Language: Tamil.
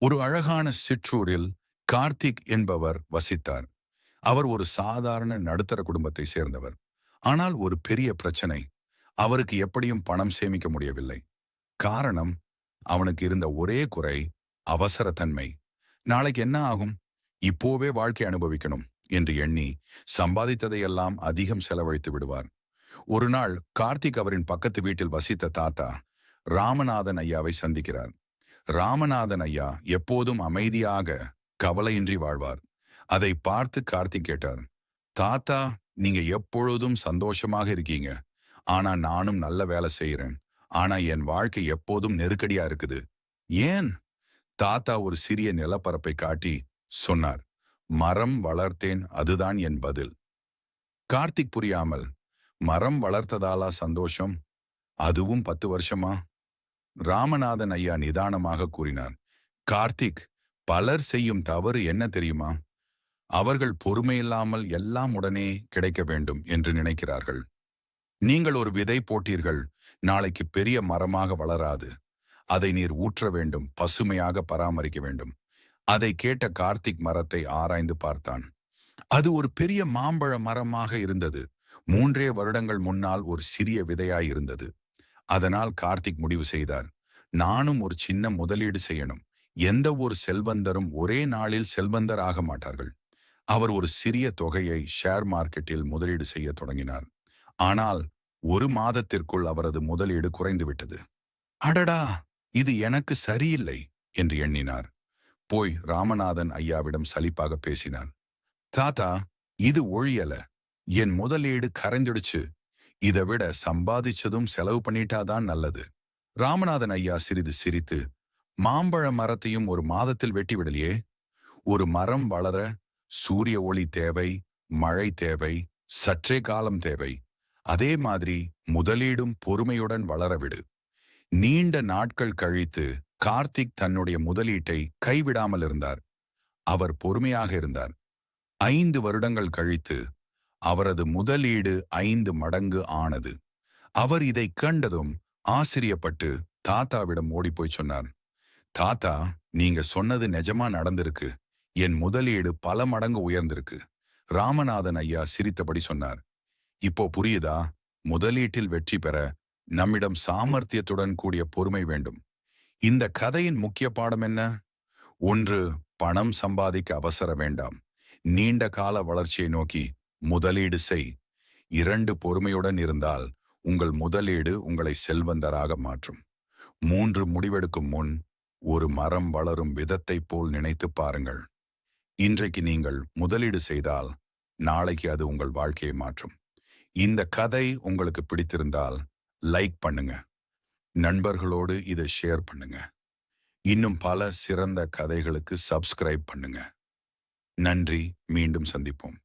ஒரு அழகான சிற்றூரில் கார்த்திக் என்பவர் வசித்தார். அவர் ஒரு சாதாரண நடுத்தர குடும்பத்தை சேர்ந்தவர். ஆனால் ஒரு பெரிய பிரச்சனை. அவருக்கு எப்படியும் பணம் சேமிக்க முடியவில்லை. காரணம், அவனுக்கு இருந்த ஒரே குறை அவசரத்தன்மை. நாளைக்கு என்ன ஆகும்? இப்போவே வாழ்க்கை அனுபவிக்கணும் என்று எண்ணி சம்பாதித்ததையெல்லாம் அதிகம் செலவழித்து விடுவார். ஒரு நாள் கார்த்திக் அவரின் பக்கத்து வீட்டில் வசித்த தாத்தா ராமநாதன் ஐயாவை சந்திக்கிறார். ராமநாதன் ஐயா எப்போதும் அமைதியாக கவலையின்றி வாழ்வார். அதை பார்த்து கார்த்திக் கேட்டார், தாத்தா, நீங்க எப்பொழுதும் சந்தோஷமாக இருக்கீங்க. ஆனா நானும் நல்ல வேலை செய்யறேன். ஆனா என் வாழ்க்கை எப்போதும் நெருக்கடியா இருக்குது. ஏன்? தாத்தா ஒரு சிறிய நிலப்பரப்பை காட்டி சொன்னார். மரம் வளர்த்தேன், அதுதான் என் பதில். கார்த்திக் புரியாமல், மரம் வளர்த்ததாலா சந்தோஷம்? அதுவும் 10 வருஷமா? ராமநாதன் ஐயா நிதானமாக கூறினார், கார்த்திக், பலர் செய்யும் தவறு என்ன தெரியுமா? அவர்கள் பொறுமையில்லாமல் எல்லாம் உடனே கிடைக்க வேண்டும் என்று நினைக்கிறார்கள். நீங்கள் ஒரு விதை போட்டீர்கள், நாளைக்கு பெரிய மரமாக வளராது. அதை நீர் ஊற்ற வேண்டும், பசுமையாக பராமரிக்க வேண்டும். அதை கேட்ட கார்த்திக் மரத்தை ஆராய்ந்து பார்த்தான். அது ஒரு பெரிய மாம்பழ மரமாக இருந்தது. 3 வருடங்கள் முன்னால் ஒரு சிறிய விதையாய் இருந்தது. அதனால் கார்த்திக் முடிவு செய்தார், நானும் ஒரு சின்ன முதலீடு செய்யணும். எந்த ஒரு செல்வந்தரும் ஒரே நாளில் செல்வந்தர் ஆக மாட்டார்கள். அவர் ஒரு சிறிய தொகையை ஷேர் மார்க்கெட்டில் முதலீடு செய்ய தொடங்கினார். ஆனால் 1 மாதத்திற்குள் அவரது முதலீடு குறைந்துவிட்டது. அடடா, இது எனக்கு சரியில்லை என்று எண்ணினார். போய் ராமநாதன் ஐயாவிடம் சலிப்பாக பேசினார். தாத்தா, இது ஒழியல. என் முதலீடு கரைஞ்சிடுச்சு. இதை விட சம்பாதிச்சதும் செலவு பண்ணிட்டாதான் நல்லது. ராமநாதன் ஐயா சிறிது சிரித்து, மாம்பழ மரத்தையும் 1 மாதத்தில் வெட்டி விடலையே. ஒரு மரம் வளர சூரிய ஒளி தேவை, மழை தேவை, சற்றே காலம் தேவை. அதே மாதிரி முதலீடும் பொறுமையுடன் வளரவிடு. நீண்ட நாட்கள் கழித்து கார்த்திக் தன்னுடைய முதலீட்டை கைவிடாமல் இருந்தார். அவர் பொறுமையாக இருந்தார். 5 வருடங்கள் கழித்து அவரது முதலீடு 5 மடங்கு ஆனது. அவர் இதை கண்டதும் ஆச்சரியப்பட்டு தாத்தாவிடம் ஓடிப்போய் சொன்னார், தாத்தா, நீங்க சொன்னது நிஜமா நடந்திருக்கு. என் முதலீடு பல மடங்கு உயர்ந்திருக்கு. ராமநாதன் ஐயா சிரித்தபடி சொன்னார், இப்போ புரியுதா? முதலீட்டில் வெற்றி பெற நம்மிடம் சாமர்த்தியத்துடன் கூடிய பொறுமை வேண்டும். இந்த கதையின் முக்கிய பாடம் என்ன? 1, பணம் சம்பாதிக்க அவசர வேண்டாம். நீண்ட கால வளர்ச்சியை நோக்கி முதலீடு செய். 2, பொறுமையுடன் இருந்தால் உங்கள் முதலீடு உங்களை செல்வந்தராக மாற்றும். 3, முடிவெடுக்கும் முன் ஒரு மரம் வளரும் விதத்தைப் போல் நினைத்து பாருங்கள். இன்றைக்கு நீங்கள் முதலீடு செய்தால் நாளைக்கு அது உங்கள் வாழ்க்கையை மாற்றும். இந்த கதை உங்களுக்கு பிடித்திருந்தால் லைக் பண்ணுங்க. நண்பர்களோடு இதை ஷேர் பண்ணுங்க. இன்னும் பல சிறந்த கதைகளுக்கு சப்ஸ்கிரைப் பண்ணுங்க. நன்றி. மீண்டும் சந்திப்போம்.